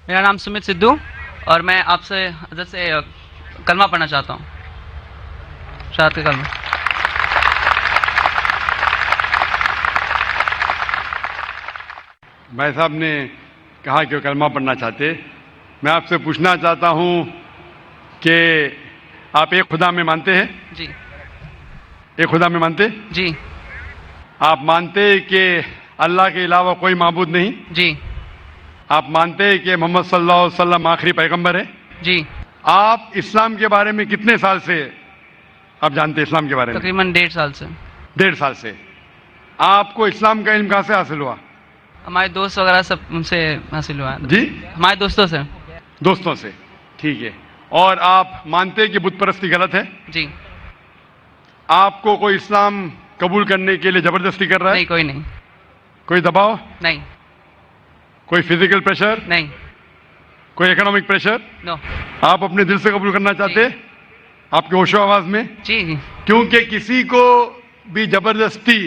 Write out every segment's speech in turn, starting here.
میرا نام سمت سدھو اور میں آپ سے حضرت سے کلمہ پڑھنا چاہتا ہوں، شہادت کا کلمہ۔ بھائی صاحب نے کہا کہ وہ کلمہ پڑھنا چاہتے، میں آپ سے پوچھنا چاہتا ہوں کہ آپ ایک خدا میں مانتے ہیں؟ جی ایک خدا میں مانتے؟ جی آپ مانتے کہ اللہ کے علاوہ کوئی معبود نہیں؟ جی آپ مانتے کہ محمد صلی اللہ علیہ وسلم آخری پیغمبر ہے؟ جی آپ اسلام کے بارے میں کتنے سال سے آپ جانتے ہیں اسلام کے بارے میں؟ تقریباً 1.5 سال سے۔ 1.5 سال سے۔ آپ کو اسلام کا علم کہاں سے حاصل ہوا؟ ہمارے دوست وغیرہ سب ان سے حاصل ہوا ہے، جی ہمارے دوستوں سے۔ دوستوں سے، ٹھیک ہے۔ اور آپ مانتے کہ بت پرستی غلط ہے؟ جی آپ کو کوئی اسلام قبول کرنے کے لیے زبردستی کر رہا ہے؟ نہیں، کوئی نہیں، کوئی دباؤ؟ نہیں کوئی فزیکل پریشر؟ نہیں، کوئی اکنامک پریشر؟ نو۔ آپ اپنے دل سے قبول کرنا چاہتے؟ آپ کے ہوش و آواز میں؟ جی جی کیونکہ کسی کو بھی زبردستی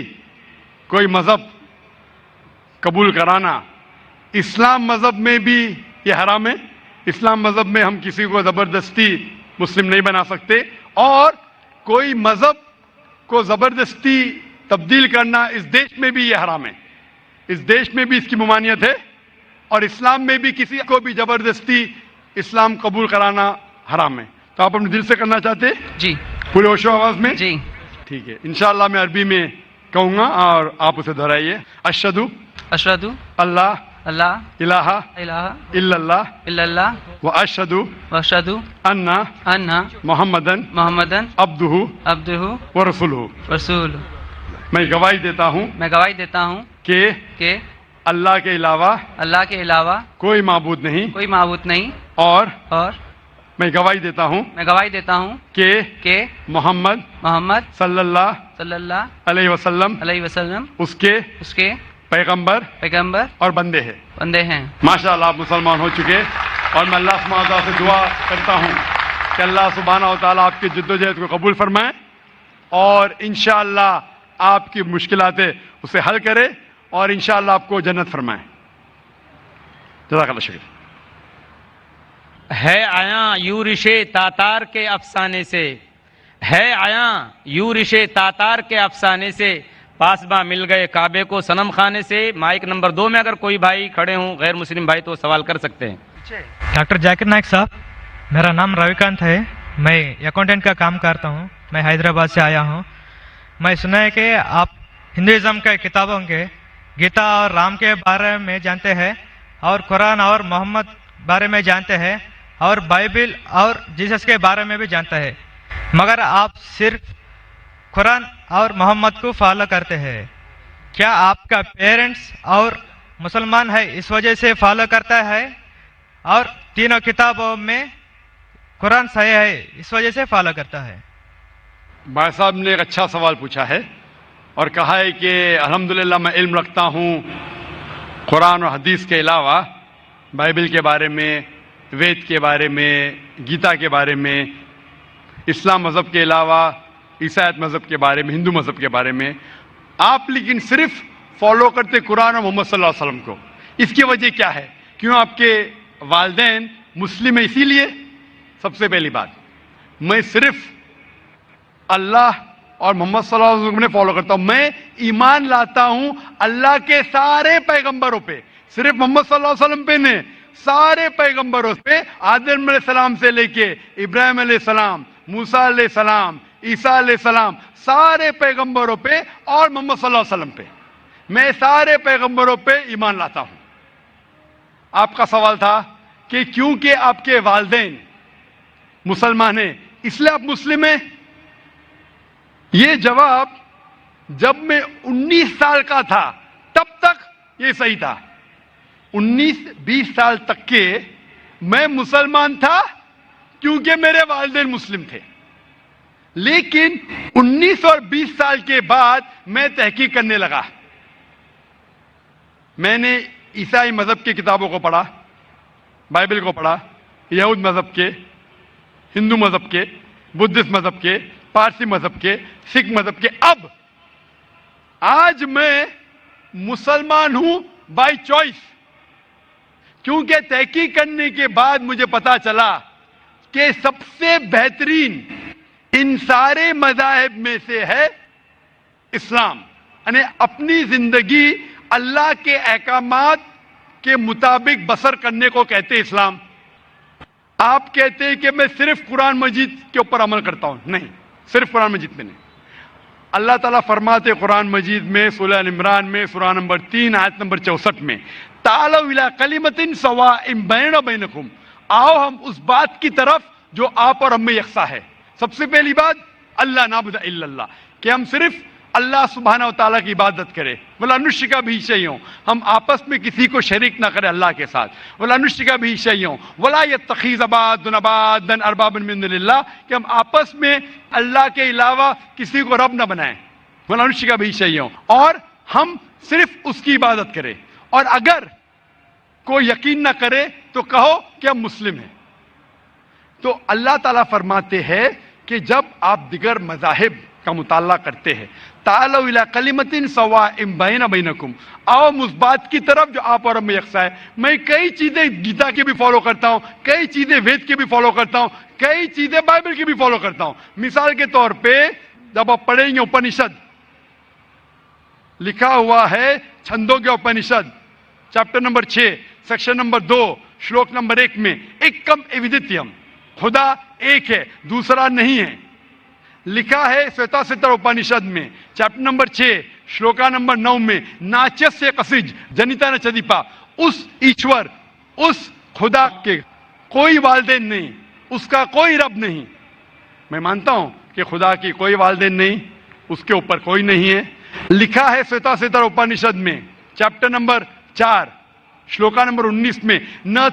کوئی مذہب قبول کرانا اسلام مذہب میں بھی یہ حرام ہے۔ اسلام مذہب میں ہم کسی کو زبردستی مسلم نہیں بنا سکتے، اور کوئی مذہب کو زبردستی تبدیل کرنا اس دیش میں بھی یہ حرام ہے، اس دیش میں بھی اس کی ممانعت ہے، اور اسلام میں بھی کسی کو بھی زبردستی اسلام قبول کرانا حرام ہے۔ تو آپ اپنے دل سے کرنا چاہتے جی پورے ہوش و آواز میں؟ جی ٹھیک ہے، انشاءاللہ میں عربی میں کہوں گا اور آپ اسے دہرائیے۔ اشہدو اشہدو اللہ اللہ الہ الہ الا اللہ الا اللہ واشہدو واشہدو ان ان محمدن محمدن عبدہ عبدہ ورسولہ۔ رسول۔ میں گواہی دیتا ہوں میں گواہی دیتا ہوں کہ اللہ کے علاوہ اللہ کے علاوہ کوئی معبود نہیں، کوئی معبود نہیں، اور اور میں گواہی دیتا ہوں میں گواہی دیتا ہوں کہ محمد محمد صلی اللہ صلی اللہ علیہ وسلم علیہ وسلم اس کے پیغمبر پیغمبر اور بندے ہیں۔ بندے ہیں۔ ماشاءاللہ آپ مسلمان ہو چکے، اور میں اللہ سبحانہ وتعالیٰ سے دعا کرتا ہوں کہ اللہ سبحانہ وتعالیٰ آپ کی جدوجہد کو قبول فرمائے، اور انشاءاللہ آپ کی مشکلات اسے حل کرے، اور انشاءاللہ آپ کو جنت فرمائے۔ جزاک اللہ شکریہ۔ ہے آیاں یورش تاتار کے افسانے سے، ہے آیاں یورش تاتار کے افسانے سے، پاسباں مل گئے کعبے کو صنم خانے سے۔ مائک نمبر 2 میں اگر کوئی بھائی کھڑے ہوں غیر مسلم بھائی تو سوال کر سکتے ہیں۔ ڈاکٹر ذاکر نائک صاحب، میرا نام رویکانت ہے، میں اکاؤنٹنٹ کا کام کرتا ہوں، میں حیدرآباد سے آیا ہوں۔ میں سنا ہے کہ آپ ہندوازم کے کتابوں کے گیتا اور رام کے بارے میں جانتے ہیں، اور قرآن اور محمد بارے میں جانتے ہیں، اور بائبل اور جیسس کے بارے میں بھی جانتا ہے، مگر آپ صرف قرآن اور محمد کو فالو کرتے ہیں۔ کیا آپ کا پیرنٹس اور مسلمان ہے اس وجہ سے فالو کرتا ہے، اور تینوں کتابوں میں قرآن صحیح ہے اس وجہ سے فالو کرتا ہے؟ بھائی صاحب نے ایک اچھا سوال پوچھا ہے، اور کہا ہے کہ الحمدللہ میں علم رکھتا ہوں قرآن اور حدیث کے علاوہ، بائبل کے بارے میں، وید کے بارے میں، گیتا کے بارے میں، اسلام مذہب کے علاوہ عیسائیت مذہب کے بارے میں، ہندو مذہب کے بارے میں۔ آپ لیکن صرف فالو کرتے قرآن اور محمد صلی اللہ علیہ وسلم کو، اس کی وجہ کیا ہے؟ کیوں آپ کے والدین مسلم ہیں اسی لیے؟ سب سے پہلی بات، میں صرف اللہ اور محمد صلی اللہ علیہ وسلم نے فالو کرتا ہوں، میں ایمان لاتا ہوں اللہ کے سارے پیغمبروں پہ، صرف محمد صلی اللہ علیہ وسلم پہ نہیں، سارے پیغمبروں پہ، آدم علیہ السلام سے لے کے ابراہیم علیہ السلام، موسیٰ علیہ السلام، عیسیٰ علیہ السلام، سارے پیغمبروں پہ، اور محمد صلی اللہ علیہ وسلم پہ، میں سارے پیغمبروں پہ ایمان لاتا ہوں۔ آپ کا سوال تھا کہ کیونکہ آپ کے والدین مسلمان ہیں اس لیے آپ مسلم ہیں؟ یہ جواب جب میں 19 سال کا تھا تب تک یہ صحیح تھا، 19-20 سال تک کے میں مسلمان تھا کیونکہ میرے والدین مسلم تھے، لیکن 19 اور 20 سال کے بعد میں تحقیق کرنے لگا، میں نے عیسائی مذہب کی کتابوں کو پڑھا، بائبل کو پڑھا، یہود مذہب کے، ہندو مذہب کے، بدھسٹ مذہب کے، پارسی مذہب کے، سکھ مذہب کے، اب آج میں مسلمان ہوں بائی چوائس، کیونکہ تحقیق کرنے کے بعد مجھے پتا چلا کہ سب سے بہترین ان سارے مذاہب میں سے ہے اسلام. یعنی اپنی زندگی اللہ کے احکامات کے مطابق بسر کرنے کو کہتے اسلام. آپ کہتے ہیں کہ میں صرف قرآن مجید کے اوپر عمل کرتا ہوں. نہیں, صرف قرآن مجید میں نہیں. اللہ تعالیٰ فرماتے قرآن مجید میں سورہ ال عمران میں سورہ نمبر 3 آیت نمبر 64 میں, تعالوا الی کلمۃ سواء بیننا و بینکم, آؤ ہم اس بات کی طرف جو آپ اور ہم میں یکساں ہے. سب سے پہلی بات اللہ نعبد الا اللہ, کہ ہم صرف اللہ سبحانہ و تعالیٰ کی عبادت کرے. ولا نشرک بہ شیئا, ہم آپس میں کسی کو شریک نہ کرے اللہ کے ساتھ. ولا نشرک بہ شیئا ولا یتخذ بعضنا بعضا اربابا من دون اللہ, کہ ہم آپس میں اللہ کے علاوہ کسی کو رب نہ بنائیں. ولا نشرک بہ شیئا, اور ہم صرف اس کی عبادت کریں. اور اگر کوئی یقین نہ کرے تو کہو کہ ہم مسلم ہیں. تو اللہ تعالیٰ فرماتے ہیں کہ جب آپ دیگر مذاہب کا مطالعہ کرتے ہیں, تعالوا الی کلمۃ سواء بیننا و بینکم, آؤ اس بات کی طرف جو آپ اور ہم میں یکساں ہے. میں کئی چیزیں گیتا کی بھی فالو کرتا ہوں, کئی چیزیں وید کی بھی فالو کرتا ہوں, کئی چیزیں بائبل کی بھی فالو کرتا ہوں. مثال کے طور پہ جب آپ پڑھیں گے اپنشد, لکھا ہوا ہے چھندوں کے Upanishad chapter number 6 section number 2 shloka number 1 میں, ایکم ایودتیم, خدا ایک ہے دوسرا نہیں ہے. لکھا ہے سویتا ستر اپنشد میں چیپٹر نمبر 6 شلوکا نمبر 9 میں, ناچس سے قصج جنیتا نچدیپا, اس ایشور اس خدا کے کوئی والدین نہیں, اس کا کوئی رب نہیں. میں مانتا ہوں کہ خدا کی کوئی والدین نہیں, اس کے اوپر کوئی نہیں ہے. لکھا ہے سویتا ستر اپنشد میں چیپٹر نمبر 4 شلوکا نمبر 19 میں, نہ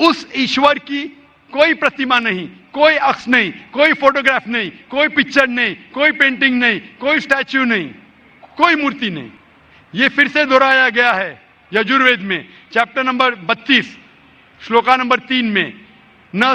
اس ایشور کی کوئی پرتیما نہیں, کوئی عکس نہیں, کوئی فوٹوگراف نہیں, کوئی پکچر نہیں, کوئی پینٹنگ نہیں, کوئی اسٹیچو نہیں, کوئی مورتی نہیں. یہ پھر سے دہرایا گیا ہے یجوروید میں چیپٹر نمبر 32 شلوکا نمبر 3 میں, نہ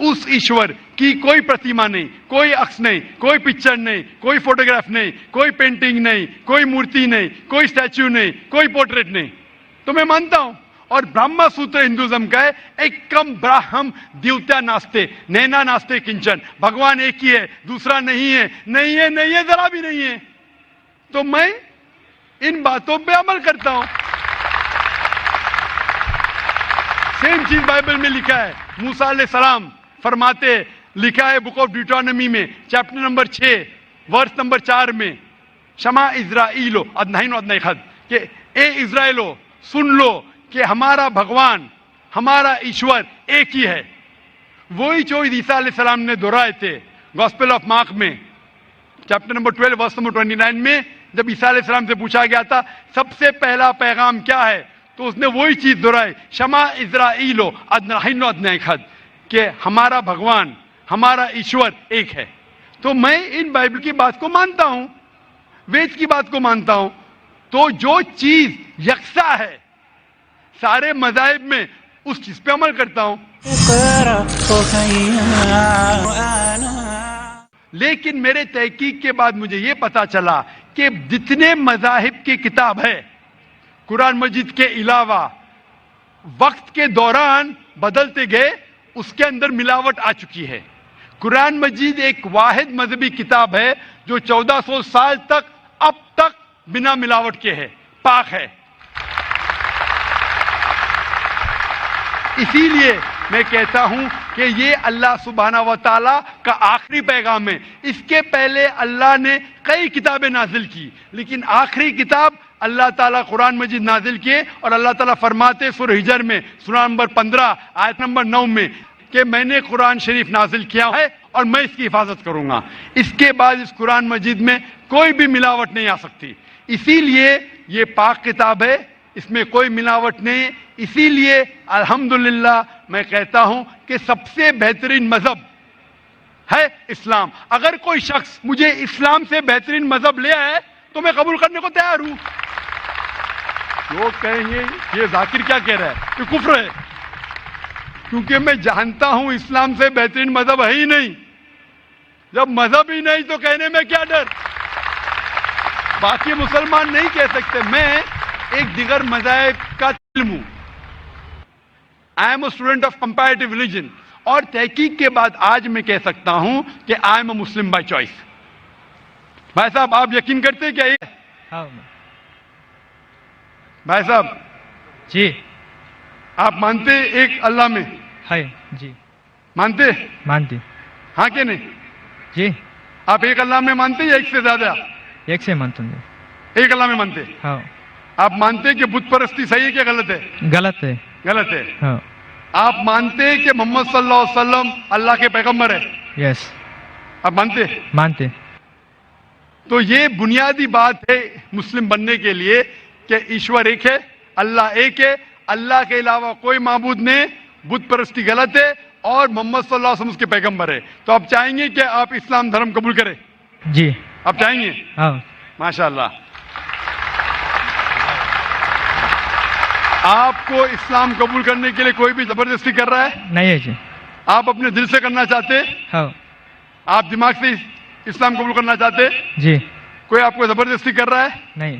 اس ایشور کی کوئی پرتیما نہیں, کوئی عکس نہیں, کوئی پکچر نہیں, کوئی فوٹوگراف نہیں, کوئی پینٹنگ نہیں, کوئی مورتی نہیں, کوئی اسٹیچو نہیں, کوئی پورٹریٹ نہیں. تو میں مانتا ہوں. اور برہما سوتر ہندوازم کا ہے, ایکم براہم دیوتا ناستے نینا ناستے کنچن, بھگوان ایک ہی ہے دوسرا نہیں ہے, نہیں ہے, نہیں ہے, ذرا بھی نہیں ہے. تو میں ان باتوں پہ عمل کرتا ہوں. سیم چیز بائبل میں لکھا ہے. موسیٰ علیہ السلام فرماتے, لکھا ہے بک آف ڈیوٹرانومی میں چیپٹر نمبر 6 ورس نمبر 4 میں, شما اسرائیلو ادنائن ادنائی خد, کہ اے اسرائیلو سن لو کہ ہمارا بھگوان ہمارا ایشور ایک ہی ہے. وہی چیز عیسیٰ علیہ السلام نے دہرائے تھے گاسپل آف مارک میں چیپٹر نمبر 12 ورس نمبر 29 میں, جب عیسیٰ علیہ السلام سے پوچھا گیا تھا سب سے پہلا پیغام کیا ہے, تو اس نے وہی چیز دہرائی, شما اسرائیلو ادنائن ادنائی خد, کہ ہمارا بھگوان ہمارا ایشور ایک ہے. تو میں ان بائبل کی بات کو مانتا ہوں, وید کی بات کو مانتا ہوں. تو جو چیز یکساں ہے سارے مذاہب میں, اس چیز پہ عمل کرتا ہوں. لیکن میرے تحقیق کے بعد مجھے یہ پتا چلا کہ جتنے مذاہب کی کتاب ہے قرآن مجید کے علاوہ, وقت کے دوران بدلتے گئے, اس کے اندر ملاوٹ آ چکی ہے. قرآن مجید ایک واحد مذہبی کتاب ہے جو 1400 سال تک اب تک بنا ملاوٹ کے ہے, پاک ہے. اسی لیے میں کہتا ہوں کہ یہ اللہ سبحانہ و تعالیٰ کا آخری پیغام ہے. اس کے پہلے اللہ نے کئی کتابیں نازل کی, لیکن آخری کتاب اللہ تعالیٰ قرآن مجید نازل کیے. اور اللہ تعالیٰ فرماتے سورہ ہجر میں سورہ نمبر 15 آیت نمبر 9 میں کہ میں نے قرآن شریف نازل کیا ہے اور میں اس کی حفاظت کروں گا. اس کے بعد اس قرآن مجید میں کوئی بھی ملاوٹ نہیں آ سکتی. اسی لیے یہ پاک کتاب ہے, اس میں کوئی ملاوٹ نہیں. اسی لیے الحمدللہ میں کہتا ہوں کہ سب سے بہترین مذہب ہے اسلام. اگر کوئی شخص مجھے اسلام سے بہترین مذہب لے آئے تو میں قبول کرنے کو تیار ہوں. لوگ کہیں گے یہ ذاکر کیا کہہ رہا ہے, یہ کفر ہے. کیونکہ میں جانتا ہوں اسلام سے بہترین مذہب ہے ہی نہیں. جب مذہب ہی نہیں تو کہنے میں کیا ڈر. باقی مسلمان نہیں کہہ سکتے. میں ایک دیگر مذاہب کا علم ہوں. I am a student of comparative religion, اور تحقیق کے بعد آج میں کہہ سکتا ہوں کہ I am a Muslim by choice. بھائی صاحب آپ یقین کرتے ہیں کیا یہ؟ ہاں بھائی صاحب جی آپ مانتے ایک اللہ میں؟ ہے جی مانتے؟ مانتی ہاں کہ نہیں؟ جی آپ ایک اللہ میں مانتے یا ایک سے زیادہ؟ ایک سے مانتا ہوں. ایک اللہ میں مانتے. ہاں آپ مانتے ہیں کہ بت پرستی صحیح ہے کہ غلط ہے؟ غلط ہے. غلط ہے. ہاں آپ مانتے ہیں کہ محمد صلی اللہ علیہ وسلم اللہ کے پیغمبر ہے؟ یس آپ مانتے ہیں؟ مانتے. تو یہ بنیادی بات ہے مسلم بننے کے لیے کہ ایشور ایک ہے, اللہ ایک ہے, اللہ کے علاوہ کوئی معبود نہیں, بت پرستی غلط ہے, اور محمد صلی اللہ علیہ وسلم اس کے پیغمبر ہے. تو آپ چاہیں گے کہ آپ اسلام دھرم قبول کریں؟ جی آپ چاہیں گے؟ ہاں ماشاء اللہ. آپ کو اسلام قبول کرنے کے لیے کوئی بھی زبردستی کر رہا ہے؟ نہیں ہے جی. آپ اپنے دل سے کرنا چاہتے ہیں؟ ہاں آپ دماغ سے اسلام قبول کرنا چاہتے ہیں؟ جی کوئی آپ کو زبردستی کر رہا ہے؟ نہیں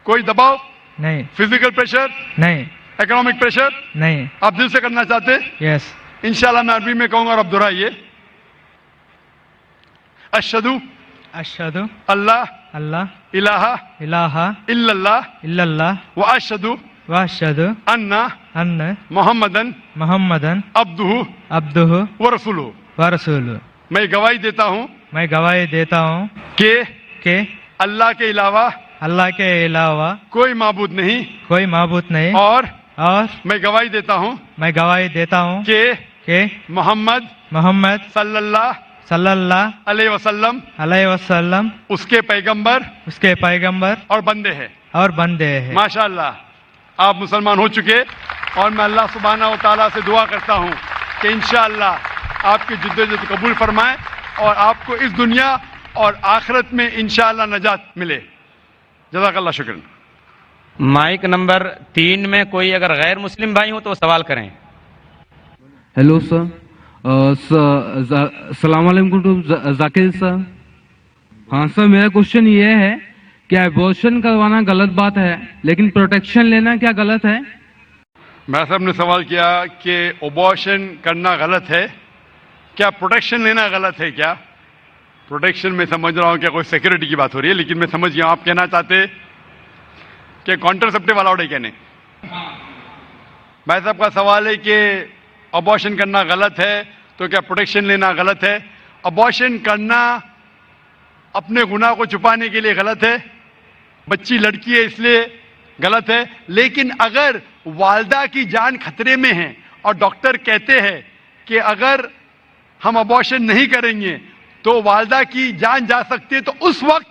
کوئی دباؤ, نہیں فزیکل پریشر, نہیں اکنامک پریشر, نہیں. آپ دل سے کرنا چاہتے ہیں؟ یس انشاءاللہ میں عربی میں کہوں گا اور آپ دہرائیے. اشہدو اشہد اللہ اللہ الہ الہ الا اللہ الا اللہ واشہدو واشہد ان ان محمدن محمدن عبدہ عبدہ ورسولہ. ورسولہ. میں گواہی دیتا ہوں میں گواہی دیتا ہوں کہ کہ اللہ کے علاوہ اللہ کے علاوہ کوئی معبود نہیں, کوئی معبود نہیں, اور اور میں گواہی دیتا ہوں میں گواہی دیتا ہوں کہ محمد صلی اللہ صلی اللہ علیہ وسلم علیہ وسلم اس کے پیغمبر اس کے پیغمبر اور بندے ہیں. اور بندے ہیں. ماشاءاللہ آپ مسلمان ہو چکے, اور میں اللہ سبحانہ و تعالیٰ سے دعا کرتا ہوں کہ انشاءاللہ آپ کی جدوجہد قبول فرمائے اور آپ کو اس دنیا اور آخرت میں انشاءاللہ نجات ملے. جزاک اللہ شکرا. مائک نمبر 3 میں کوئی اگر غیر مسلم بھائی ہوں تو سوال کریں. ہیلو سر, السلام علیکم ذاکر سر. ہاں سر, میرا کوشچن یہ ہے کہ ایبورشن کروانا غلط بات ہے, لیکن پروٹیکشن لینا کیا غلط ہے؟ میں صاحب نے سوال کیا کہ ابورشن کرنا غلط ہے, کیا پروٹیکشن لینا غلط ہے کیا؟ پروٹیکشن میں سمجھ رہا ہوں کہ کوئی سیکورٹی کی بات ہو رہی ہے, لیکن میں سمجھ گیا ہوں آپ کہنا چاہتے کہ کانٹرسیپٹیو الاؤڈ ہے کہنے. بھائی صاحب کا سوال ہے کہ ابورشن کرنا غلط ہے تو کیا پروٹیکشن لینا غلط ہے؟ ابورشن کرنا اپنے گناہ کو چھپانے کے لیے غلط ہے, بچی لڑکی ہے اس لیے غلط ہے, لیکن اگر والدہ کی جان خطرے میں ہے اور ڈاکٹر کہتے ہیں کہ اگر ہم ابورشن نہیں کریں گے تو والدہ کی جان جا سکتی ہے, تو اس وقت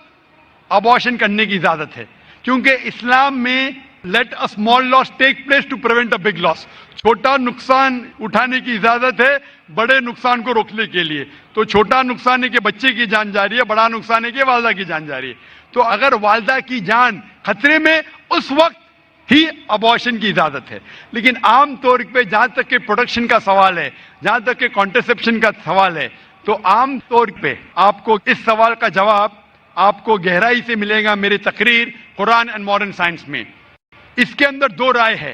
ابورشن کرنے کی اجازت ہے, کیونکہ اسلام میں let a small loss take place to prevent a big loss. چھوٹا نقصان اٹھانے کی اجازت ہے بڑے نقصان کو روکنے کے لیے. تو چھوٹا نقصان ہے کہ بچے کی جان جا رہی ہے, بڑا نقصان ہے کہ والدہ کی جان جا رہی ہے. تو اگر والدہ کی جان خطرے میں, اس وقت ہی ابورشن کی اجازت ہے. لیکن عام طور پہ جہاں تک کہ پروٹیکشن کا سوال ہے, جہاں تک کہ کانٹرسیپشن کا سوال ہے, تو عام طور پہ آپ کو اس سوال کا جواب آپ کو گہرائی سے ملے گا میری تقریر قرآن اینڈ ماڈرن سائنس میں. اس کے اندر دو رائے ہے.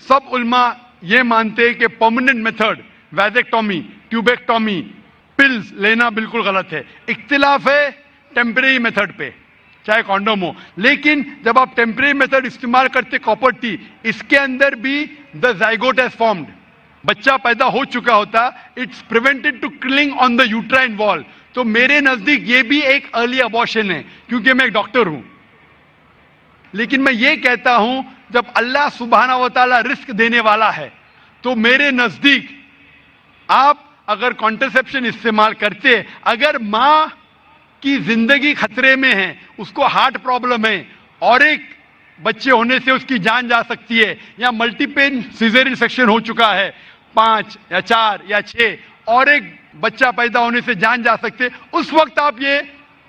سب علماء یہ مانتے ہیں کہ پرماننٹ میتھڈ ویزیکٹومی, ٹیوبیکٹومی, پلز لینا بالکل غلط ہے. اختلاف ہے ٹیمپریری میتھڈ پہ, چاہے کانڈوم ہو. لیکن جب آپ ٹیمپریری میتھڈ استعمال کرتے کاپر ٹی, اس کے اندر بھی دا زائگوٹ ہیز فارمڈ, بچہ پیدا ہو چکا ہوتا, اٹس پریونٹڈ ٹو کلنگ آن دا یوٹرائن وال. تو میرے نزدیک یہ بھی ایک ارلی ابورشن ہے, کیونکہ میں ایک ڈاکٹر ہوں. لیکن میں یہ کہتا ہوں جب اللہ سبحانہ و تعالیٰ رزق دینے والا ہے, تو میرے نزدیک آپ اگر کانٹرسیپشن استعمال کرتے, اگر ماں کی زندگی خطرے میں ہے, اس کو ہارٹ پرابلم ہے اور ایک بچے ہونے سے اس کی جان جا سکتی ہے, یا ملٹیپل سیزیرین سیکشن ہو چکا ہے, 5 یا 4 یا 6, اور ایک بچہ پیدا ہونے سے جان جا سکتے, اس وقت آپ یہ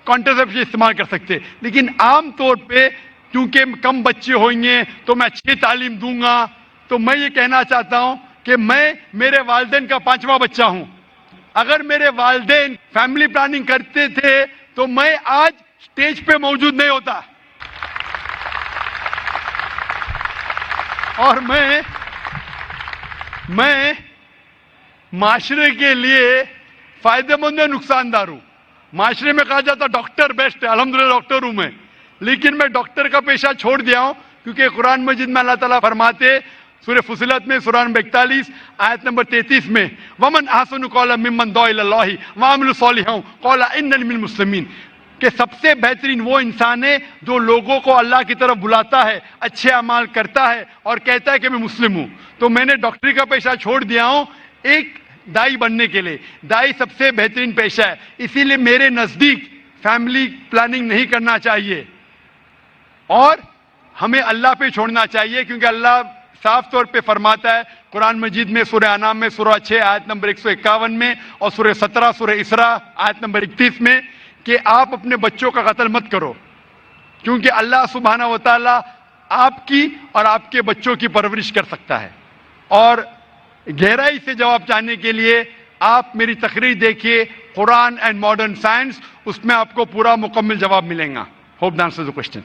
کانٹرسیپشن استعمال کر سکتے. لیکن عام طور پہ کیونکہ کم بچے ہوئیں گے تو میں اچھی تعلیم دوں گا, تو میں یہ کہنا چاہتا ہوں کہ میں میرے والدین کا 5واں بچہ ہوں. اگر میرے والدین فیملی پلاننگ کرتے تھے تو میں آج اسٹیج پہ موجود نہیں ہوتا. اور میں معاشرے کے لیے فائدہ مند یا نقصان دار ہوں. معاشرے میں کہا جاتا ڈاکٹر بیسٹ ہے, الحمدللہ ڈاکٹر ہوں میں, لیکن میں ڈاکٹر کا پیشہ چھوڑ دیا ہوں کیونکہ قرآن مجید میں اللہ تعالیٰ فرماتے سورہ فصلت میں سورہ نمبر 41 آیت نمبر 33 میں ومن احسن قولا ممن دعا الی اللہ وعمل صالحا قال اننی من المسلمین, کہ سب سے بہترین وہ انسان ہے جو لوگوں کو اللہ کی طرف بلاتا ہے, اچھے اعمال کرتا ہے اور کہتا ہے کہ میں مسلم ہوں. تو میں نے ڈاکٹری کا پیشہ چھوڑ دیا ہوں ایک دائی بننے کے لیے. دائی سب سے بہترین پیشہ ہے, اسی لیے میرے نزدیک فیملی پلاننگ نہیں کرنا چاہیے اور ہمیں اللہ پہ چھوڑنا چاہیے, کیونکہ اللہ صاف طور پہ فرماتا ہے قرآن مجید میں سورہ انعام میں سورہ 6 آیت نمبر 151 میں اور سورہ 17 سورہ اسراء آیت نمبر 31 میں کہ آپ اپنے بچوں کا قتل مت کرو, کیونکہ اللہ سبحانہ و تعالیٰ آپ کی اور آپ کے بچوں کی پرورش کر سکتا ہے. اور گہرائی سے جواب چاہنے کے لیے آپ میری تقریر دیکھیے قرآن اینڈ ماڈرن سائنس, اس میں آپ کو پورا مکمل جواب ملیں گا. Hope that answers the question.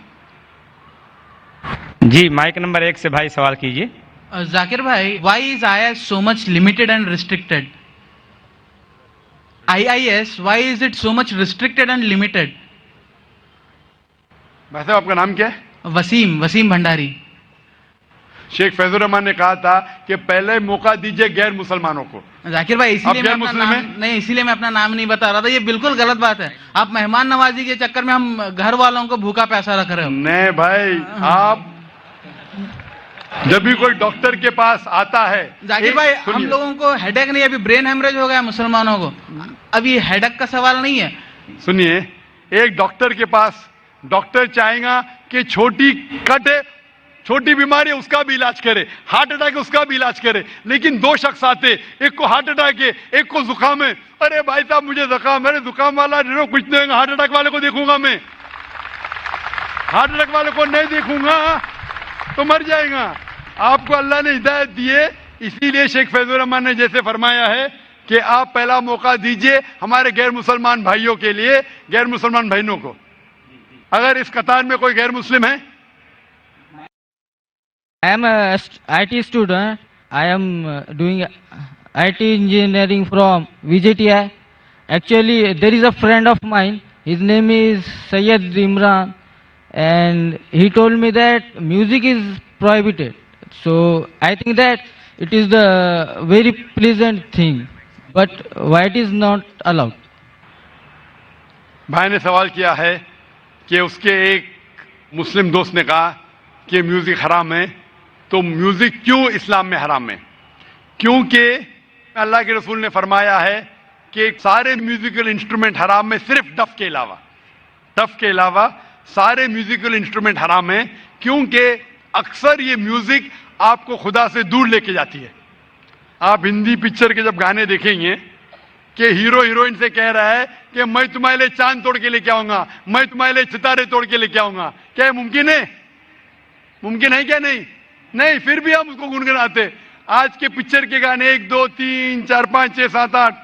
جی مائک نمبر 1 سے بھائی سوال کیجیے. ذاکر بھائی, why is I S so much limited and restricted? IIS, why is it so much restricted and limited? بھائی صاحب آپ کا نام کیا ہے؟ وسیم بھنڈاری. شیخ فیض الرحمان نے کہا تھا کہ پہلے موقع دیجئے غیر مسلمانوں کو. ذاکر بھائی اسی لیے میں اپنا نام نہیں بتا رہا تھا, یہ بالکل غلط بات ہے. آپ مہمان نوازی کے چکر میں ہم گھر والوں کو بھوکا پیسہ رکھ رہے ہو. نہیں بھائی, آپ جب بھی کوئی ڈاکٹر کے پاس آتا ہے, ذاکر بھائی ہم لوگوں کو ہیڈ ایک نہیں, ابھی برین ہیمریج ہو گیا مسلمانوں کو, اب یہ ہیڈ ایک کا سوال نہیں ہے. سنیے, ایک ڈاکٹر کے پاس ڈاکٹر چاہے گا کہ چھوٹی کٹ ہے, چھوٹی بیماری ہے اس کا بھی علاج کرے, ہارٹ اٹیک ہے اس کا بھی علاج کرے, لیکن دو شخص آتے, ایک کو ہارٹ اٹیک ہے ایک کو زکام ہے. ارے بھائی صاحب مجھے زکام, میرے زکام والا کچھ نہیں ہوگا, ہارٹ اٹیک والے کو دیکھوں گا میں, ہارٹ اٹیک والے کو نہیں دیکھوں گا تو مر جائے گا. آپ کو اللہ نے ہدایت دی ہے, اسی لیے شیخ فیض الرحمان نے جیسے فرمایا ہے کہ آپ پہلا موقع دیجئے ہمارے غیر مسلمان بھائیوں کے لیے, غیر مسلمان بہنوں کو. اگر اس قطار میں کوئی غیر مسلم ہے. I am a IT student. I am doing IT engineering from VJTI. Actually, there is a friend of mine. His name is Sayyid Imran, and he told me that music is prohibited. So I think that it is the very pleasant thing, but why it is not allowed? بھائی نے سوال کیا ہے کہ اس کے ایک مسلم دوست نے کہا کہ میوزک حرام ہے, تو میوزک کیوں اسلام میں حرام ہے؟ کیونکہ اللہ کے رسول نے فرمایا ہے کہ سارے میوزیکل انسٹرومنٹ حرام ہیں صرف ڈف کے علاوہ. ڈف کے علاوہ سارے میوزیکل انسٹرومنٹ حرام ہیں, کیونکہ اکثر یہ میوزک آپ کو خدا سے دور لے کے جاتی ہے. آپ ہندی پکچر کے جب گانے دیکھیں گے کہ ہیرو ہیروئن سے کہہ رہا ہے کہ میں تمہارے لیے چاند توڑ کے لے کے آؤں گا, میں تمہارے لیے ستارے توڑ کے لے کے آؤں گا, کیا یہ ممکن ہے؟ ممکن ہے کیا؟ نہیں, پھر بھی ہم اس کو گنگناتے. آج کے پکچر کے گانے 1 2 3 4 5 6 7 8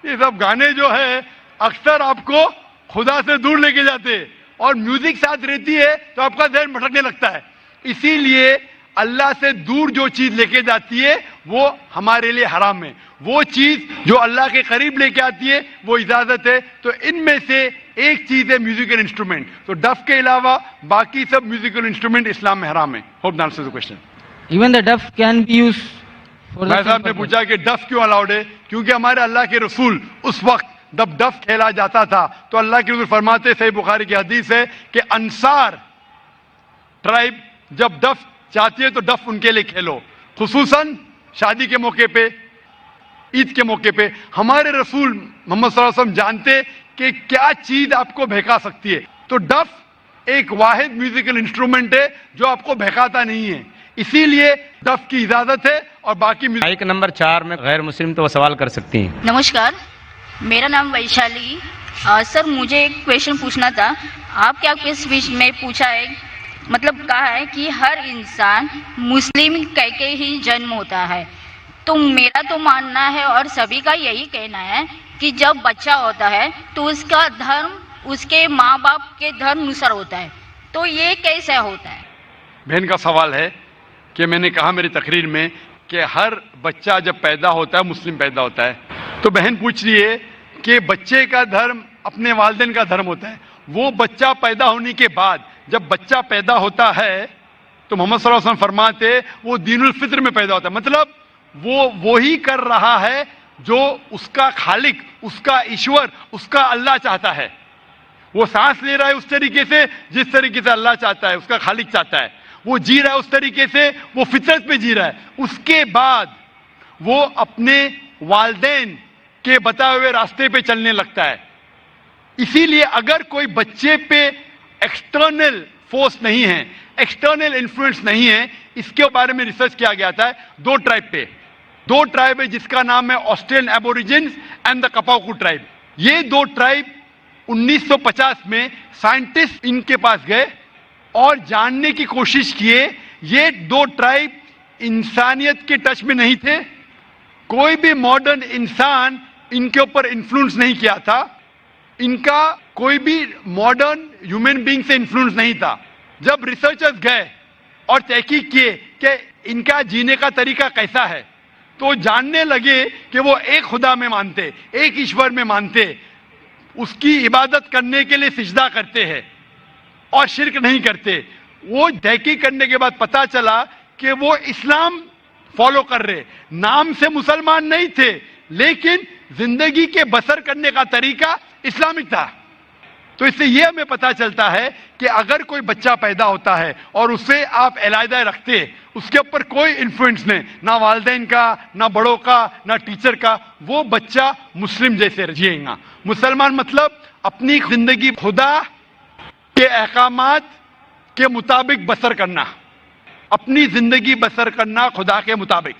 یہ سب گانے جو ہے اکثر آپ کو خدا سے دور لے کے جاتے, اور میوزک ساتھ رہتی ہے تو آپ کا ذہن بھٹکنے لگتا ہے. اسی لیے اللہ سے دور جو چیز لے کے جاتی ہے وہ ہمارے لیے حرام ہے. وہ چیز جو اللہ کے قریب لے کے آتی ہے وہ اجازت ہے. تو ان میں سے ایک چیز ہے میوزیکل انسٹرومنٹ. تو ڈف کے علاوہ باقی سب میوزیکل انسٹرومنٹ اسلام میں حرام ہے. Hope that answers the question. Even the duff can be used for the بھائی same صاحب نے purpose. پوچھا کہ ڈف کیوں الاؤڈ ہے؟ کیونکہ ہمارے اللہ کے رسول اس وقت جب ڈف کھیلا جاتا تھا تو اللہ کے رسول فرماتے, صحیح بخاری کی حدیث ہے کہ انصار ٹرائب جب ڈف چاہتی ہے تو ڈف ان کے لیے کھیلو, خصوصاً شادی کے موقع پہ, عید کے موقع پہ. ہمارے رسول محمد صلی اللہ علیہ وسلم جانتے کہ کیا چیز آپ کو بہکا سکتی ہے. تو ڈف ایک واحد میوزیکل انسٹرومنٹ ہے جو آپ کو بہکاتا نہیں ہے, اسی لیے ڈف کی اجازت ہے. اور باقی مائک نمبر 4 میں غیر مسلم تو وہ سوال کر سکتی ہیں. نمسکار, میرا نام ویشالی. سر مجھے ایک کویشچن پوچھنا تھا. آپ کیا اسپیچ میں پوچھا ہے, مطلب کہا ہے کہ ہر انسان مسلم کہہ کے ہی جنم ہوتا ہے. تو میرا تو ماننا ہے اور سبھی کا یہی کہنا ہے کہ جب بچہ ہوتا ہے تو اس کا دھرم اس کے ماں باپ کے دھرم نصر ہوتا ہے. تو یہ کیسے ہوتا ہے؟ بہن کا سوال ہے کہ میں نے کہا میری تقریر میں کہ ہر بچہ جب پیدا ہوتا ہے مسلم پیدا ہوتا ہے. تو بہن پوچھ رہی ہے کہ بچے کا دھرم اپنے والدین کا دھرم ہوتا ہے. وہ بچہ پیدا ہونے کے بعد جب بچہ پیدا ہوتا ہے تو محمد صلی اللہ علیہ وسلم فرماتے وہ دین الفطر میں پیدا ہوتا ہے. مطلب وہ وہی کر رہا ہے جو اس کا خالق، اس کا ایشور، اس کا اللہ چاہتا ہے. وہ سانس لے رہا ہے اس طریقے سے جس طریقے سے اللہ چاہتا ہے، اس کا خالق چاہتا ہے. وہ جی رہا ہے اس طریقے سے، وہ فطرت پہ جی رہا ہے. اس کے بعد وہ اپنے والدین کے بتائے ہوئے راستے پہ چلنے لگتا ہے. اسی لیے اگر کوئی بچے پہ ایکسٹرنل فورس نہیں ہے، ایکسٹرنل انفلوئنس نہیں ہے، اس کے بارے میں ریسرچ کیا گیا تھا دو ٹرائب پہ. دو ٹرائب ہے جس کا نام ہے آسٹریلین ایبوریجنز اینڈ دا کپاؤکو ٹرائب. یہ دو ٹرائب 1950 میں سائنٹسٹ ان کے پاس گئے اور جاننے کی کوشش کیے. یہ دو ٹرائب انسانیت کے ٹچ میں نہیں تھے، کوئی بھی ماڈرن انسان ان کے اوپر انفلوئنس نہیں کیا تھا، ان کا کوئی بھی ماڈرن ہیومن بینگ سے انفلوئنس نہیں تھا. جب ریسرچرز گئے اور تحقیق کیے کہ ان کا جینے کا طریقہ کیسا ہے تو جاننے لگے کہ وہ ایک خدا میں مانتے، ایک ایشور میں مانتے، اس کی عبادت کرنے کے لیے سجدہ کرتے ہیں اور شرک نہیں کرتے. وہ تحقیق کرنے کے بعد پتا چلا کہ وہ اسلام فالو کر رہے، نام سے مسلمان نہیں تھے لیکن زندگی کے بسر کرنے کا طریقہ اسلامک تھا. تو اس سے یہ ہمیں پتا چلتا ہے کہ اگر کوئی بچہ پیدا ہوتا ہے اور اسے آپ علیحدہ رکھتے، اس کے اوپر کوئی انفلوئنس نہیں، نہ والدین کا، نہ بڑوں کا، نہ ٹیچر کا، وہ بچہ مسلم جیسے جیے گا. مسلمان مطلب اپنی زندگی خدا کے احکامات کے مطابق بسر کرنا، اپنی زندگی بسر کرنا خدا کے مطابق.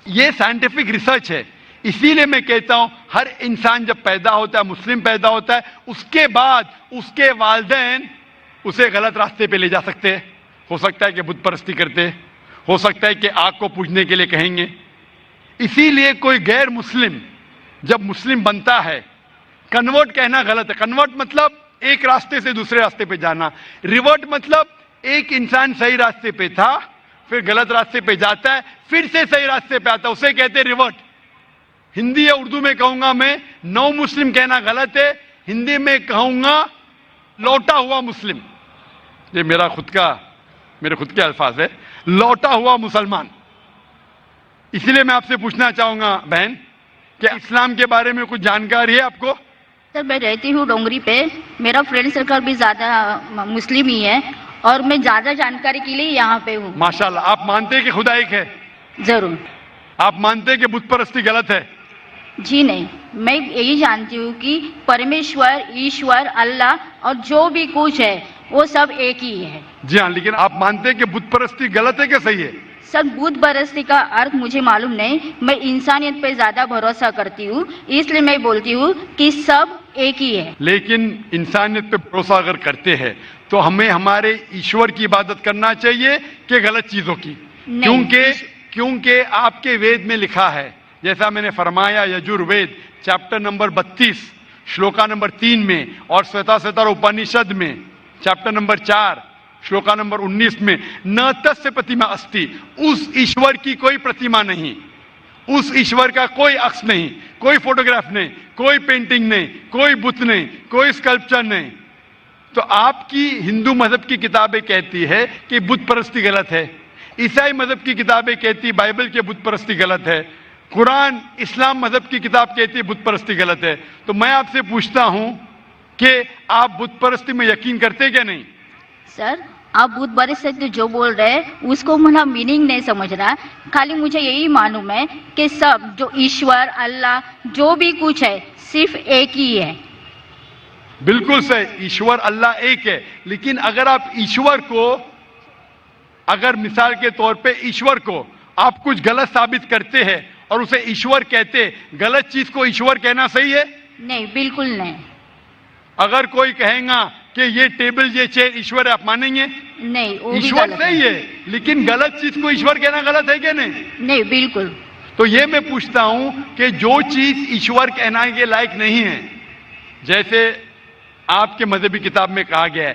یہ سائنٹیفک ریسرچ ہے. اسی لیے میں کہتا ہوں ہر انسان جب پیدا ہوتا ہے، مسلم پیدا ہوتا ہے، اس کے بعد اس کے والدین اسے غلط راستے پہ لے جا سکتے ہیں. ہو سکتا ہے کہ بت پرستی کرتے، ہو سکتا ہے کہ آگ کو پوجنے کے لیے کہیں گے. اسی لیے کوئی غیر مسلم جب مسلم بنتا ہے، کنورٹ کہنا غلط ہے. کنورٹ مطلب ایک راستے سے دوسرے راستے پہ جانا. ریورٹ مطلب ایک انسان صحیح راستے پہ تھا پھر غلط راستے پہ جاتا ہے پھر سے صحیح راستے پہ آتا ہے، اسے کہتے ہیں ریورٹ. ہندی یا اردو میں کہوں گا میں نو مسلم کہنا غلط ہے، ہندی میں کہوں گا لوٹا ہوا مسلم. یہ میرے خود کے الفاظ ہے، لوٹا ہوا مسلمان. اسی لیے میں آپ سے پوچھنا چاہوں گا بہن کہ اسلام کے بارے میں کچھ جانکاری ہے آپ کو؟ سر میں رہتی ہوں ڈونگری پہ، میرا فرینڈ سرکل بھی زیادہ مسلم ہی ہے اور میں زیادہ جانکاری کے لیے یہاں پہ ہوں. ماشاءاللہ. آپ مانتے ہیں کہ خدا ایک ہے؟ ضرور. آپ مانتے ہیں کہ بت پرستی غلط ہے؟ جی نہیں، میں یہی جانتی ہوں کہ پرمیشور، ایشور، اللہ اور جو بھی کچھ ہے وہ سب ایک ہی ہے. جی ہاں، لیکن آپ مانتے ہیں کہ بت پرستی غلط ہے کہ صحیح ہے؟ سر بت پرستی کا ارتھ مجھے معلوم نہیں، میں انسانیت پہ زیادہ بھروسہ کرتی ہوں اس لیے میں بولتی ہوں کہ سب ایک ہی ہے. لیکن انسانیت پہ بھروسہ اگر کرتے ہیں تو ہمیں ہمارے ایشور کی عبادت کرنا چاہیے کہ غلط چیزوں کی؟ کیونکہ آپ کے وید میں لکھا ہے، جیسا میں نے فرمایا یجوروید چیپٹر نمبر 32 شلوکا نمبر 3 میں اور سویتا سویتار اپنیشد میں چیپٹر نمبر 4 شلوکا نمبر 19 میں نہ تس پرتیما استی، اس ایشور کی کوئی پرتیما نہیں، اس ایشور کا کوئی عکس نہیں، کوئی فوٹوگراف نہیں، کوئی پینٹنگ نہیں، کوئی بت نہیں، کوئی اسکلپچر نہیں. تو آپ کی ہندو مذہب کی کتابیں کہتی ہے کہ بت پرستی غلط ہے، عیسائی مذہب کی کتابیں کہتی بائبل کے بت پرستی غلط ہے، قرآن اسلام مذہب کی کتاب کہتی ہے بت پرستی غلط ہے. تو میں آپ سے پوچھتا ہوں کہ آپ بت پرستی میں یقین کرتے کیا نہیں؟ سر آپ بت پرستی جو بول رہے ہیں اس کو میرا میننگ نہیں سمجھ رہا، خالی مجھے یہی معلوم ہے کہ سب جو ایشور، اللہ، جو بھی کچھ ہے صرف ایک ہی ہے. بالکل صحیح، ایشور اللہ ایک ہے. لیکن اگر آپ ایشور کو، اگر مثال کے طور پہ ایشور کو آپ کچھ غلط ثابت کرتے ہیں اور اسے ایشور کہتے، غلط چیز کو ایشور کہنا صحیح ہے؟ نہیں، بالکل نہیں. اگر کوئی کہے گا کہ یہ ٹیبل یہ چیئر ایشور ہے، آپ مانیں گے؟ نہیں، وہ بھی ایشور غلط صحیح ہے لیکن غلط چیز کو ایشور کہنا غلط ہے کہ نہیں؟ نہیں، بالکل. تو یہ میں پوچھتا ہوں کہ جو چیز ایشور کہنا کے لائق نہیں ہے، جیسے آپ کے مذہبی کتاب میں کہا گیا ہے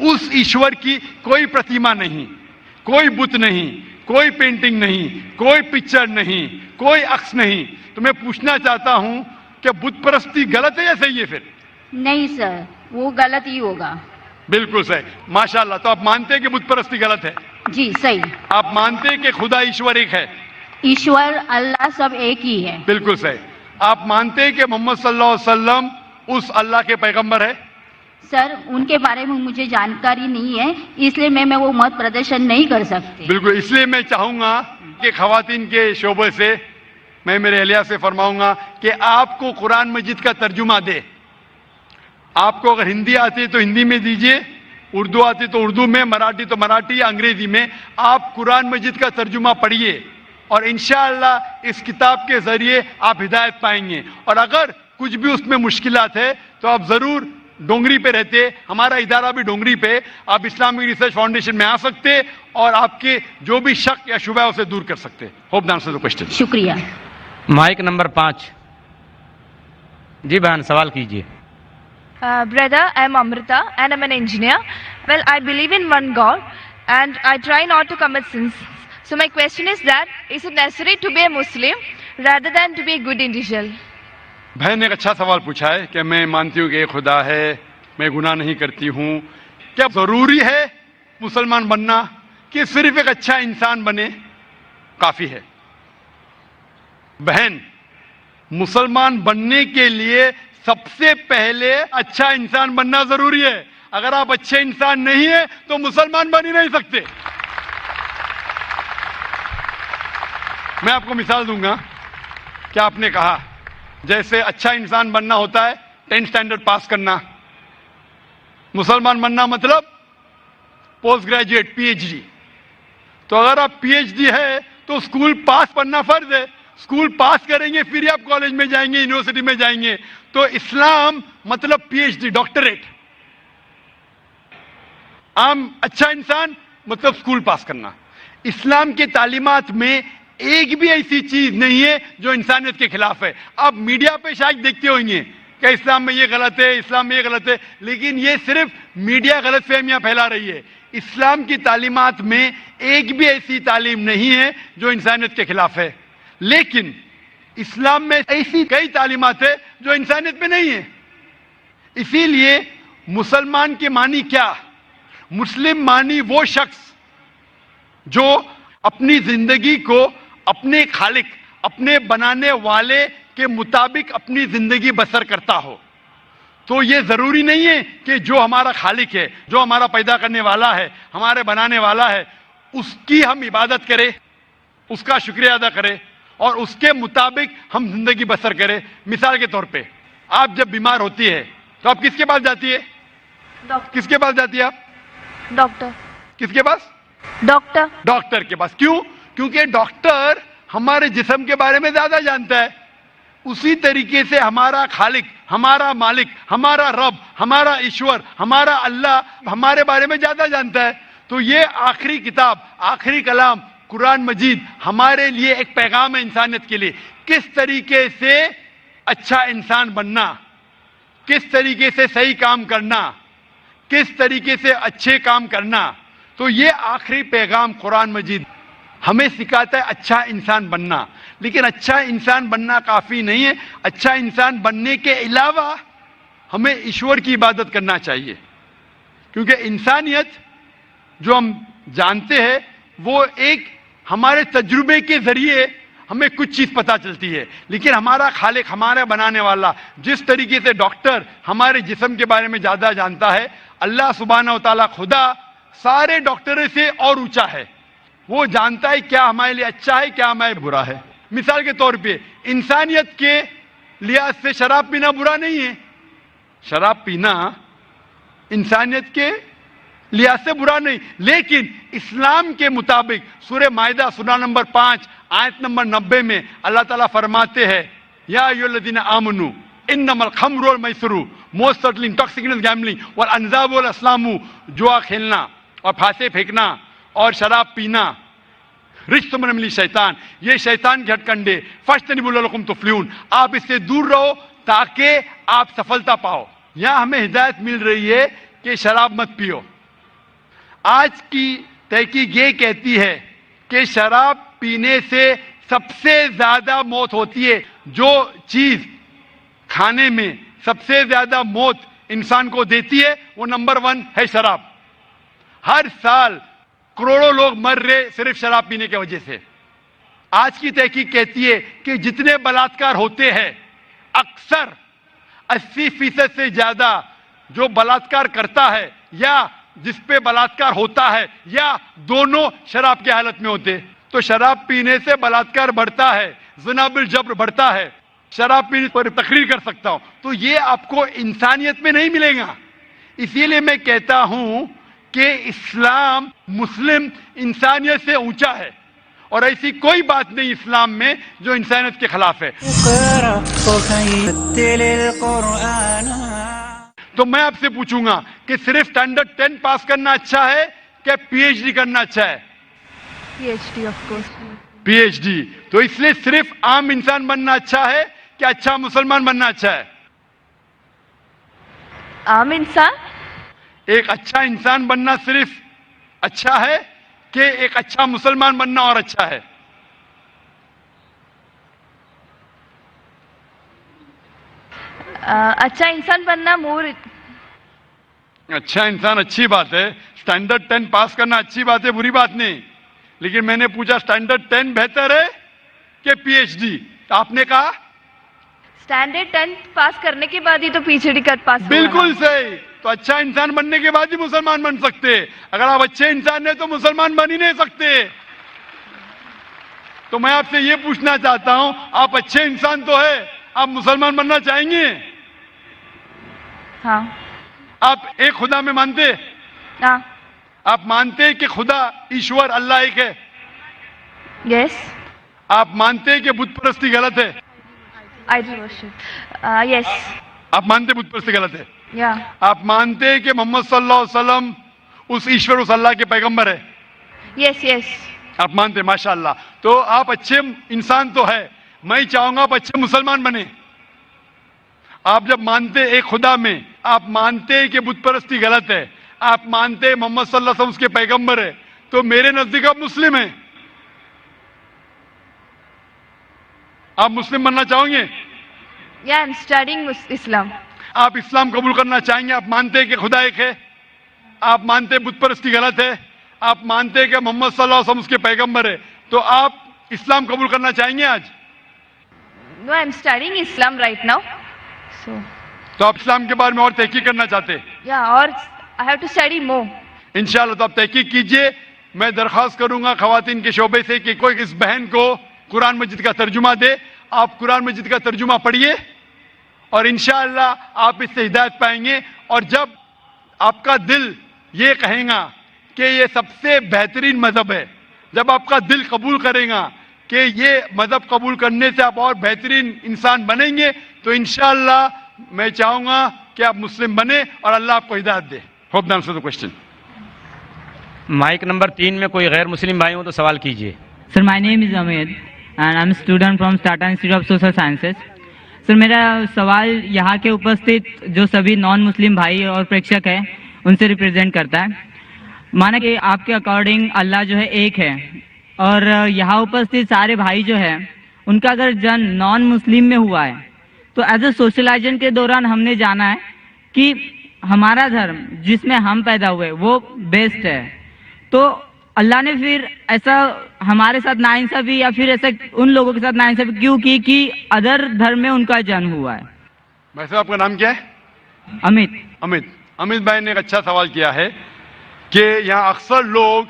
اس ایشور کی کوئی پرتیما نہیں، کوئی بت نہیں، کوئی پینٹنگ نہیں، کوئی پکچر نہیں، کوئی عکس نہیں. تو میں پوچھنا چاہتا ہوں کہ بت پرستی غلط ہے یا صحیح ہے؟ پھر نہیں سر، وہ غلط ہی ہوگا. بالکل صحیح، ماشاءاللہ. تو آپ مانتے ہیں کہ بت پرستی غلط ہے؟ جی صحیح. آپ مانتے ہیں کہ خدا ایشور ایک ہے؟ ایشور اللہ سب ایک ہی ہے. بالکل صحیح. آپ مانتے ہیں کہ محمد صلی اللہ علیہ وسلم اس اللہ کے پیغمبر ہے؟ سر ان کے بارے میں مجھے جانکاری نہیں ہے، اس لیے میں وہ مت پردرشن نہیں کر سکتی. بالکل. اس لیے میں چاہوں گا کہ خواتین کے شعبے سے میں میرے اہلیہ سے فرماؤں گا کہ آپ کو قرآن مجید کا ترجمہ دے. آپ کو اگر ہندی آتی ہے تو ہندی میں دیجئے، اردو آتی تو اردو میں، مراٹھی تو مراٹھی یا انگریزی میں. آپ قرآن مجید کا ترجمہ پڑھیے اور انشاءاللہ اس کتاب کے ذریعے آپ ہدایت پائیں گے. اور اگر کچھ بھی اس میں مشکلات ہے تو آپ ضرور ڈونگری پہ رہتے، ہمارا ادارہ بھی ڈونگری پہ، آپ اسلامک ریسرچ فاؤنڈیشن میں آ سکتے اور آپ کے جو بھی شک یا شبہ ہے اسے دور کر سکتے. Hope the answer the question. شکریہ. Mic number 5. جی بہن سوال کیجیے. Brother, I am Amrita and I am an engineer. Well, I believe in one God and I try not to commit sins. So my question is that, is it necessary to be a Muslim rather than to be a good individual? بہن نے ایک اچھا سوال پوچھا ہے کہ میں مانتی ہوں کہ ایک خدا ہے، میں گناہ نہیں کرتی ہوں، کیا ضروری ہے مسلمان بننا کہ صرف ایک اچھا انسان بنے کافی ہے؟ بہن، مسلمان بننے کے لیے سب سے پہلے اچھا انسان بننا ضروری ہے. اگر آپ اچھے انسان نہیں ہیں تو مسلمان بن ہی نہیں سکتے. میں آپ کو مثال دوں گا کہ آپ نے کہا جیسے اچھا انسان بننا ہوتا ہے 10th اسٹینڈرڈ پاس کرنا، مسلمان بننا مطلب post graduate P H D. تو اگر آپ پی ایچ ڈی ہے تو اسکول پاس پڑھنا فرض ہے. اسکول پاس کریں گے پھر آپ کالج میں جائیں گے، یونیورسٹی میں جائیں گے. تو اسلام مطلب پی ایچ ڈی، ڈاکٹریٹ. عام اچھا انسان مطلب اسکول پاس کرنا. اسلام کی تعلیمات میں ایک بھی ایسی چیز نہیں ہے جو انسانیت کے خلاف ہے. آپ میڈیا پہ شاید دیکھتے ہوئیں گے کہ اسلام میں یہ غلط ہے، اسلام میں یہ غلط ہے، لیکن یہ صرف میڈیا غلط فہمیاں پھیلا رہی ہے. اسلام کی تعلیمات میں ایک بھی ایسی تعلیم نہیں ہے جو انسانیت کے خلاف ہے. لیکن اسلام میں ایسی کئی تعلیمات ہیں جو انسانیت میں نہیں ہے. اسی لیے مسلمان کے معنی کیا؟ مسلم معنی وہ شخص جو اپنی زندگی کو اپنے خالق، اپنے بنانے والے کے مطابق اپنی زندگی بسر کرتا ہو. تو یہ ضروری نہیں ہے کہ جو ہمارا خالق ہے، جو ہمارا پیدا کرنے والا ہے، ہمارے بنانے والا ہے، اس کی ہم عبادت کریں، اس کا شکریہ ادا کریں اور اس کے مطابق ہم زندگی بسر کریں. مثال کے طور پہ آپ جب بیمار ہوتی ہے تو آپ کس کے پاس جاتی ہے؟ کس کے پاس جاتی ہے آپ؟ ڈاکٹر. کس کے پاس؟ ڈاکٹر. ڈاکٹر کے پاس. کیوں؟ کیونکہ ڈاکٹر ہمارے جسم کے بارے میں زیادہ جانتا ہے. اسی طریقے سے ہمارا خالق، ہمارا مالک، ہمارا رب، ہمارا ایشور، ہمارا اللہ ہمارے بارے میں زیادہ جانتا ہے. تو یہ آخری کتاب، آخری کلام قرآن مجید ہمارے لیے ایک پیغام ہے انسانیت کے لیے. کس طریقے سے اچھا انسان بننا، کس طریقے سے صحیح کام کرنا، کس طریقے سے اچھے کام کرنا. تو یہ آخری پیغام قرآن مجید ہمیں سکھاتا ہے اچھا انسان بننا. لیکن اچھا انسان بننا کافی نہیں ہے. اچھا انسان بننے کے علاوہ ہمیں ایشور کی عبادت کرنا چاہیے. کیونکہ انسانیت جو ہم جانتے ہیں وہ ایک ہمارے تجربے کے ذریعے ہمیں کچھ چیز پتہ چلتی ہے. لیکن ہمارا خالق، ہمارا بنانے والا، جس طریقے سے ڈاکٹر ہمارے جسم کے بارے میں زیادہ جانتا ہے، اللہ سبحانہ و تعالیٰ خدا سارے ڈاکٹروں سے اور اونچا ہے. وہ جانتا ہے کیا ہمارے لیے اچھا ہے، کیا ہمارے برا ہے. مثال کے طور پہ انسانیت کے لحاظ سے شراب پینا برا نہیں ہے. شراب پینا انسانیت کے لحاظ سے برا نہیں. لیکن اسلام کے مطابق سورہ مائدہ سورہ نمبر 5 آیت نمبر 90 میں اللہ تعالیٰ فرماتے ہیں یا ایھا الذین آمنوا انما الخمر والمیسر موسٹ سرٹنلی انٹاکسیکینٹ گیمبلنگ والانصاب والازلام، جوا کھیلنا اور پھانسے پھینکنا اور شراب پینا رجس من عمل شیطان، یہ شیطان کے ہتھ کنڈے، فاجتنبوہ لعلکم تفلحون، آپ اس سے دور رہو تاکہ آپ سفلتا پاؤ. یہاں ہمیں ہدایت مل رہی ہے کہ شراب مت پیو. آج کی تحقیق یہ کہتی ہے کہ شراب پینے سے سب سے زیادہ موت ہوتی ہے. جو چیز کھانے میں سب سے زیادہ موت انسان کو دیتی ہے وہ نمبر 1 ہے شراب. ہر سال کروڑوں لوگ مر رہے صرف شراب پینے کی وجہ سے. آج کی تحقیق کہتی ہے کہ جتنے بلاತ್ಕಾರ ہوتے ہیں اکثر 80% سے زیادہ جو بلاತ್ಕಾರ کرتا ہے یا جس پہ بلاತ್ಕಾರ ہوتا ہے یا دونوں شراب کی حالت میں ہوتے. تو شراب پینے سے بلاತ್ಕಾರ بڑھتا ہے, زنا بالجبر بڑھتا ہے. شراب پینے پر تقریر کر سکتا ہوں. تو یہ آپ کو انسانیت میں نہیں ملے گا. اسی لیے میں کہتا ہوں کہ اسلام مسلم انسانیت سے اونچا ہے اور ایسی کوئی بات نہیں اسلام میں جو انسانیت کے خلاف ہے. تو میں آپ سے پوچھوں گا کہ صرف اسٹینڈرڈ 10 پاس کرنا اچھا ہے کہ پی ایچ ڈی کرنا اچھا ہے؟ PhD, of course. P H D. تو اس لیے صرف عام انسان بننا اچھا ہے کہ اچھا مسلمان بننا اچھا ہے؟ عام انسان. ایک اچھا انسان بننا صرف اچھا ہے کہ ایک اچھا مسلمان بننا اور اچھا ہے؟ اچھا انسان بننا مور. اچھا انسان اچھی بات ہے, اسٹینڈرڈ 10 پاس کرنا اچھی بات ہے, بری بات نہیں. لیکن میں نے پوچھا اسٹینڈرڈ 10 بہتر ہے کہ پی ایچ ڈی؟ آپ نے کہا اسٹینڈرڈ 10 پاس کرنے کے بعد ہی تو PhD کر پاس. بالکل صحیح. تو اچھا انسان بننے کے بعد ہی مسلمان بن سکتے. اگر آپ اچھے انسان ہیں تو مسلمان بن ہی نہیں سکتے. تو میں آپ سے یہ پوچھنا چاہتا ہوں, آپ اچھے انسان تو ہے, آپ مسلمان بننا چاہیں گے؟ ہاں. آپ ایک خدا میں مانتے؟ ہاں. آپ مانتے ہیں کہ خدا ایشور اللہ ایک ہے؟ یس. آپ مانتے ہیں کہ بت پرستی غلط ہے؟ Idol worship. یس. آپ مانتے بت پرستی غلط ہے؟ یا. آپ مانتے ہیں کہ محمد صلی اللہ علیہ وسلم اس ایشور اس اللہ کے پیغمبر ہے؟ یس یس. آپ مانتے ہیں, ماشاء اللہ. تو آپ اچھے انسان تو ہے. میں چاہوں گا آپ اچھے مسلمان بنے. آپ جب مانتے ایک خدا میں, آپ مانتے کہ بت پرستی غلط ہے, آپ مانتے محمد صلی اللہ علیہ وسلم اس کے پیغمبر ہے, تو میرے نزدیک آپ مسلم ہیں. آپ مسلم بننا چاہیں گے؟ یا آئی ایم اسٹڈینگ اسلام. آپ اسلام قبول کرنا چاہیں گے؟ آپ مانتے ہیں کہ خدا ایک ہے, آپ مانتے بت پرستی غلط ہے, آپ مانتے ہیں کہ محمد صلی اللہ علیہ وسلم اس کے پیغمبر ہے, تو آپ اسلام قبول کرنا چاہیں گے آج؟ No, I am studying Islam right now. So تو آپ اسلام کے بارے میں اور تحقیق کرنا چاہتے ہیں؟ یا, اور آئی ہیو ٹو اسٹڈی مور. انشاءاللہ. تو آپ تحقیق کیجئے. میں درخواست کروں گا خواتین کے شعبے سے کہ کوئی اس بہن کو قرآن مجید کا ترجمہ دے. آپ قرآن مجید کا ترجمہ پڑھیے اور انشاءاللہ آپ اس سے ہدایت پائیں گے. اور جب آپ کا دل یہ کہیں گا کہ یہ سب سے بہترین مذہب ہے, جب آپ کا دل قبول کرے گا کہ یہ مذہب قبول کرنے سے آپ اور بہترین انسان بنیں گے, تو انشاءاللہ میں چاہوں گا کہ آپ مسلم بنے اور اللہ آپ کو ہدایت دے. Hope that answers the question. Mic number 3 میں کوئی غیر مسلم بھائی ہوں تو سوال کیجئے. سر, مائی name is Umeed and I am student from Tata institute of social sciences. Sir, میرا سوال یہاں کے اپستھت جو سبھی نان مسلم بھائی اور پریکشک ہیں ان سے ریپرزینٹ کرتا ہے. مانا کہ آپ کے اکارڈنگ اللہ جو ہے ایک ہے, اور یہاں اپستھت سارے بھائی جو ہے ان کا اگر جنم نان مسلم میں ہوا ہے, تو ایز اے سوشلائزیشن کے دوران ہم نے جانا ہے کہ ہمارا دھرم جس میں ہم پیدا ہوئے وہ بیسٹ ہے. تو اللہ نے پھر ایسا ہمارے ساتھ ناانصافی یا پھر ایسا ان لوگوں کے ساتھ ناانصافی کیوں کی کہ ادر دھرم میں ان کا جنم ہوا ہے؟ ویسے آپ کا نام کیا ہے؟ امت. امت بھائی نے ایک اچھا سوال کیا ہے کہ یہاں اکثر لوگ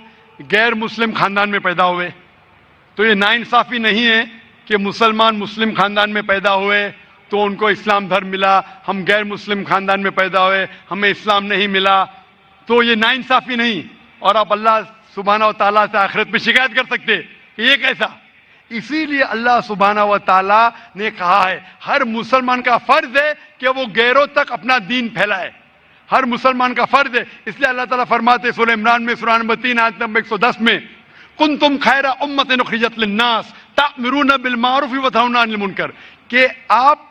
غیر مسلم خاندان میں پیدا ہوئے. تو یہ ناانصافی نہیں ہے کہ مسلمان مسلم خاندان میں پیدا ہوئے تو ان کو اسلام دھرم ملا, ہم غیر مسلم خاندان میں پیدا ہوئے ہمیں اسلام نہیں ملا. تو یہ ناانصافی نہیں, اور آپ اللہ سبحانہ و تعالیٰ سے آخرت میں شکایت کر سکتے کہ یہ کیسا. اسی لیے اللہ سبحانہ و تعالیٰ نے کہا ہے ہر مسلمان کا فرض ہے کہ وہ غیروں تک اپنا دین پھیلائے. ہر مسلمان کا فرض ہے. اس لیے اللہ تعالیٰ فرماتے سورہ عمران میں سورہ نمبر 3 آیت نمبر 110 میں, کنتم خیر امۃ اخرجت للناس تأمرون بالمعروف وتنہون عن المنکر, کہ آپ